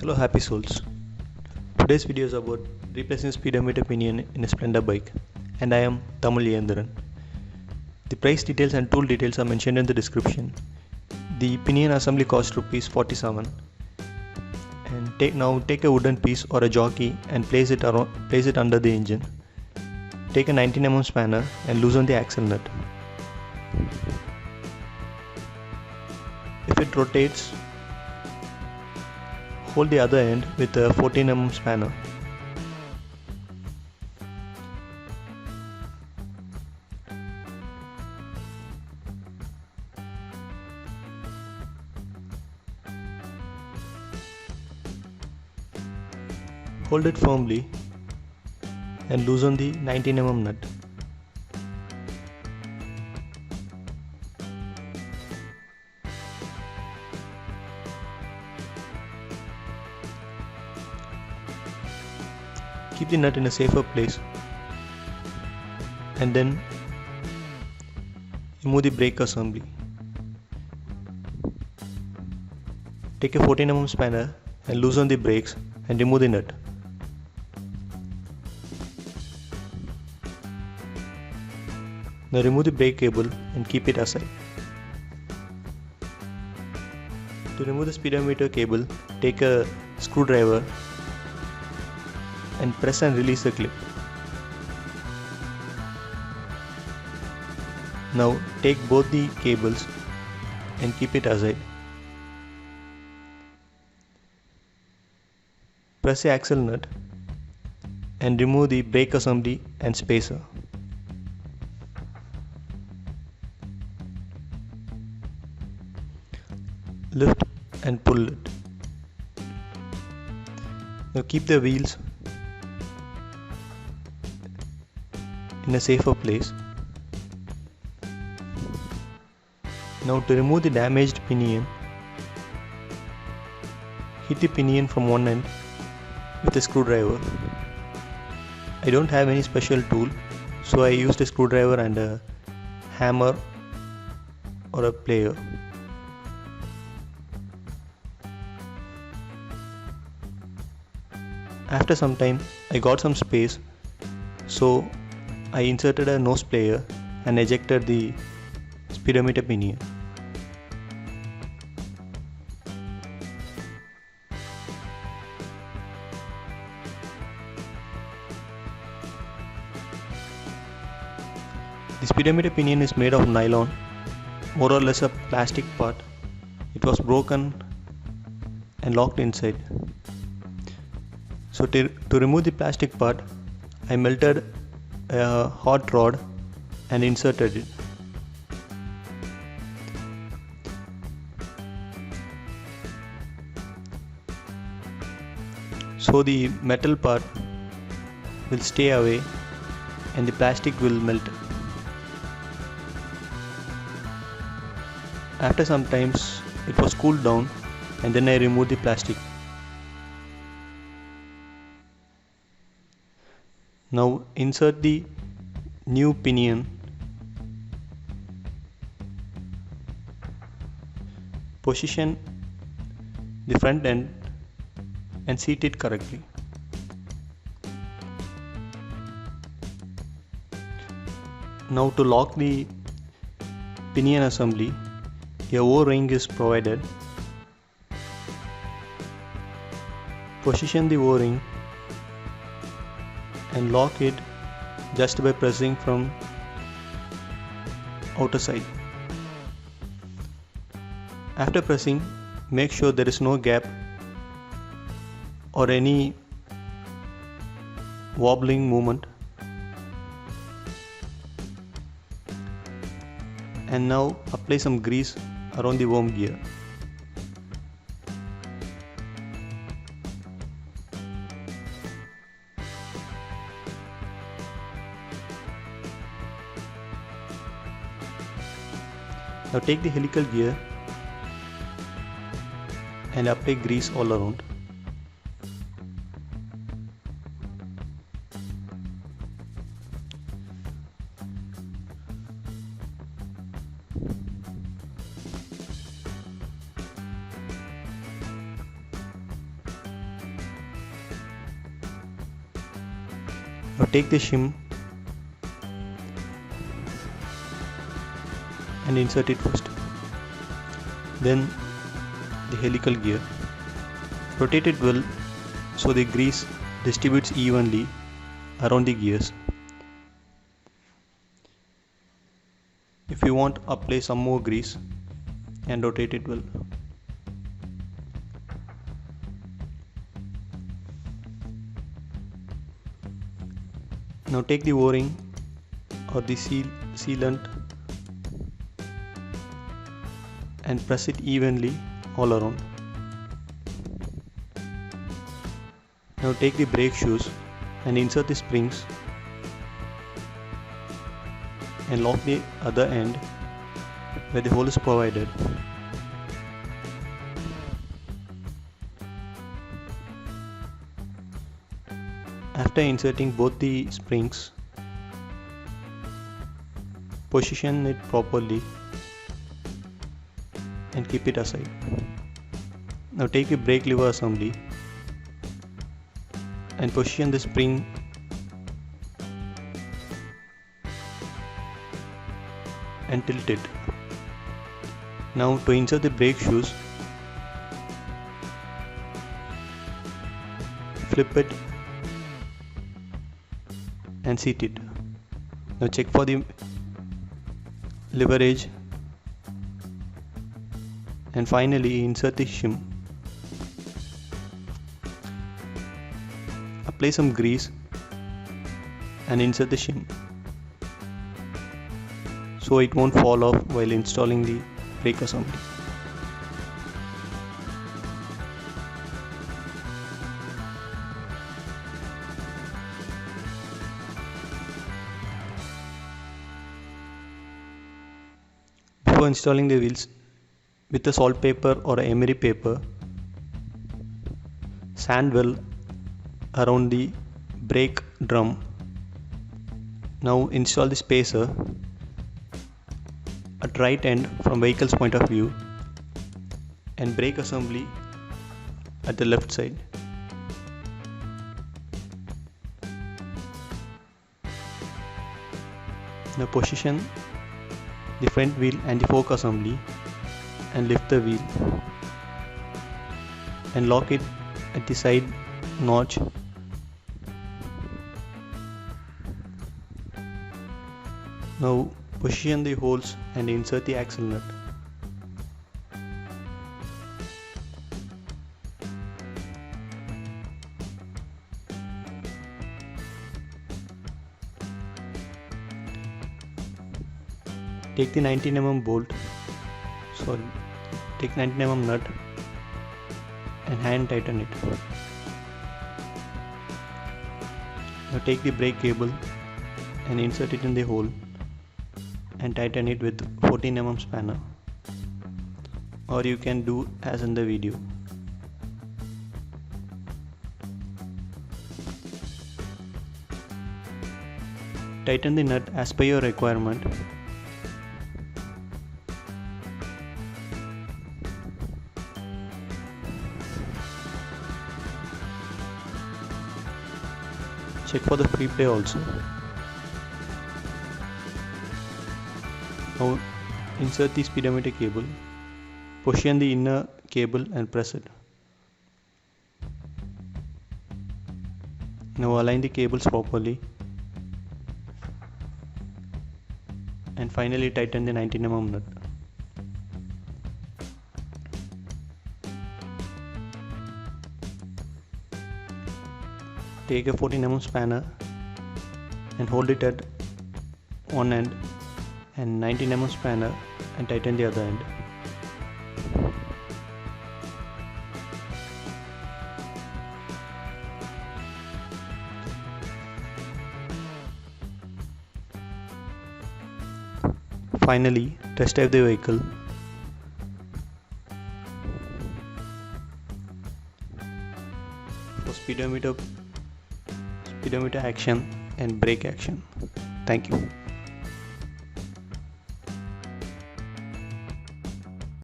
Hello happy souls. Today's video is about replacing speedometer pinion in a Splendor bike, and I am Tamizh Iyanthiran. The price details and tool details are mentioned in the description. The pinion assembly costs Rs 47, and take a wooden piece or a jockey and place it under the engine. Take a 19 mm spanner and loosen the axle nut. If it rotates, hold the other end with a 14 mm spanner. Hold it firmly and loosen the 19 mm nut. Keep the nut in a safer place and then remove the brake assembly. Take a 14 mm spanner and loosen the brakes and remove the nut. Now remove the brake cable and keep it aside. To remove the speedometer cable, take a screwdriver and press and release the clip. Now take both the cables and keep it aside. Press the axle nut and remove the brake assembly and spacer. Lift and pull it. Now keep the wheels in a safer place. Now to remove the damaged pinion, hit the pinion from one end with a screwdriver. I don't have any special tool, so I used a screwdriver and a hammer or a plier. After some time, I got some space, so I inserted a nose plier and ejected the speedometer pinion. The speedometer pinion is made of nylon, more or less a plastic part. It was broken and locked inside. So to remove the plastic part, I melted a hot rod and inserted it. So the metal part will stay away and the plastic will melt. After some times it was cooled down and then I removed the plastic. Now insert the new pinion. Position the front end and seat it correctly. Now to lock the pinion assembly, a O-ring is provided. Position the O-ring and lock it just by pressing from outer side. After pressing, make sure there is no gap or any wobbling movement. And now apply some grease around the worm gear. Now take the helical gear and apply grease all around. Now take the shim and insert it first. Then the helical gear. Rotate it well so the grease distributes evenly around the gears. If you want, apply some more grease and rotate it well. Now take the O-ring or the sealant and press it evenly all around. Now take the brake shoes and insert the springs and lock the other end where the hole is provided. After inserting both the springs, position it properly and keep it aside. Now take the brake lever assembly and position the spring and tilt it. Now to insert the brake shoes, flip it and seat it. Now check for the leverage and finally insert the shim. Apply some grease and insert the shim so it won't fall off while installing the brake assembly. Before installing the wheels, with a saltpaper or a emery paper, sand well around the brake drum. Now install the spacer at right end from vehicle's point of view and brake assembly at the left side. Now position the front wheel and the fork assembly and lift the wheel and lock it at the side notch. Now position the holes and insert the axle nut. Take the 19 mm take 19 mm nut and hand tighten it. Now take the brake cable and insert it in the hole and tighten it with 14 mm spanner, or you can do as in the video. Tighten the nut as per your requirement. Check for the free play also. Now insert the speedometer cable, position the inner cable and press it. Now align the cables properly and finally tighten the 19 mm nut. Take a 14 mm spanner and hold it at one end and 19 mm spanner and tighten the other end. Finally, test drive the vehicle. For speedometer action and brake action. Thank you.